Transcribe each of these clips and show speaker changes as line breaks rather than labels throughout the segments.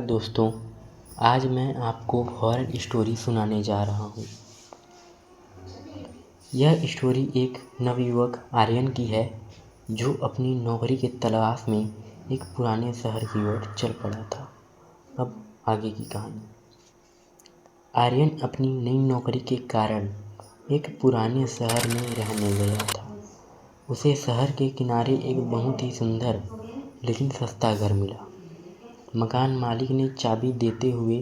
दोस्तों, आज मैं आपको हॉरर स्टोरी सुनाने जा रहा हूँ। यह स्टोरी एक नवयुवक आर्यन की है जो अपनी नौकरी की तलाश में एक पुराने शहर की ओर चल पड़ा था। अब आगे की कहानी। आर्यन अपनी नई नौकरी के कारण एक पुराने शहर में रहने गया था। उसे शहर के किनारे एक बहुत ही सुंदर लेकिन सस्ता घर मिला। मकान मालिक ने चाबी देते हुए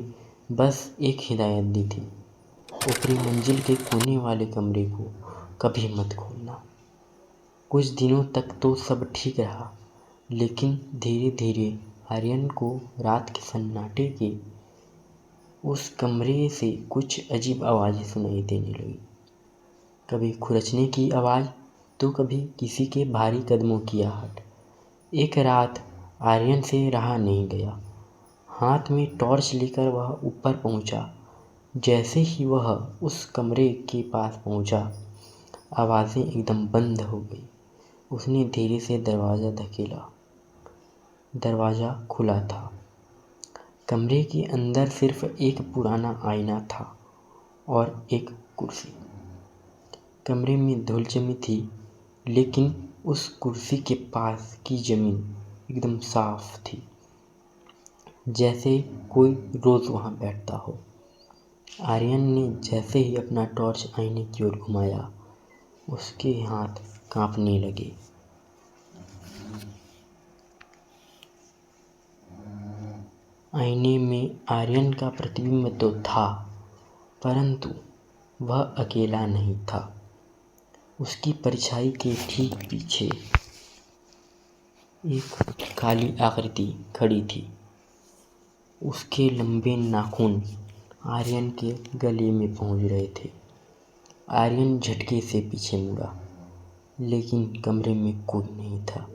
बस एक हिदायत दी थी, ऊपरी मंजिल के कोने वाले कमरे को कभी मत खोलना। कुछ दिनों तक तो सब ठीक रहा, लेकिन धीरे धीरे आर्यन को रात के सन्नाटे के उस कमरे से कुछ अजीब आवाज़ें सुनाई देने लगी। कभी खुरचने की आवाज़ तो कभी किसी के भारी कदमों की आहट। एक रात आर्यन से रहा नहीं गया। हाथ में टॉर्च लेकर वह ऊपर पहुंचा। जैसे ही वह उस कमरे के पास पहुंचा, आवाज़ें एकदम बंद हो गई। उसने धीरे से दरवाज़ा धकेला। दरवाज़ा खुला था। कमरे के अंदर सिर्फ एक पुराना आईना था और एक कुर्सी। कमरे में धूल जमी थी, लेकिन उस कुर्सी के पास की ज़मीन एकदम साफ थी, जैसे कोई रोज़ वहाँ बैठता हो। आर्यन ने जैसे ही अपना टॉर्च आईने की ओर घुमाया, उसके हाथ कांपने लगे। आईने में आर्यन का प्रतिबिंब तो था, परंतु वह अकेला नहीं था। उसकी परछाई के ठीक पीछे एक काली आकृति खड़ी थी। उसके लंबे नाखून आर्यन के गले में पहुंच रहे थे। आर्यन झटके से पीछे मुड़ा, लेकिन कमरे में कोई नहीं था।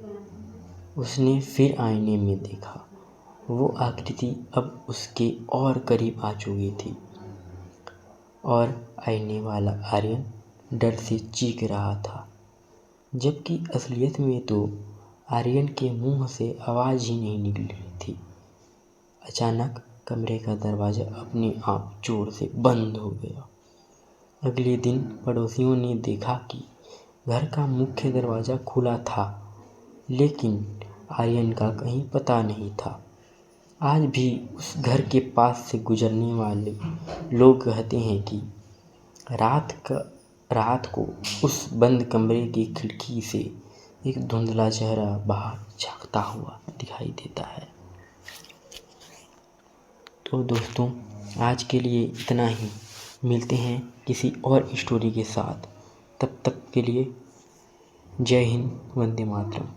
उसने फिर आईने में देखा। वो आकृति अब उसके और करीब आ चुकी थी और आईने वाला आर्यन डर से चीख रहा था, जबकि असलियत में तो आर्यन के मुंह से आवाज़ ही नहीं निकल रही थी। अचानक कमरे का दरवाज़ा अपने आप जोर से बंद हो गया। अगले दिन पड़ोसियों ने देखा कि घर का मुख्य दरवाज़ा खुला था, लेकिन आर्यन का कहीं पता नहीं था। आज भी उस घर के पास से गुजरने वाले लोग कहते हैं कि रात को उस बंद कमरे की खिड़की से एक धुंधला चेहरा बाहर झांकता हुआ दिखाई देता है। तो दोस्तों, आज के लिए इतना ही। मिलते हैं किसी और स्टोरी के साथ। तब तक के लिए जय हिंद, वंदे मातरम।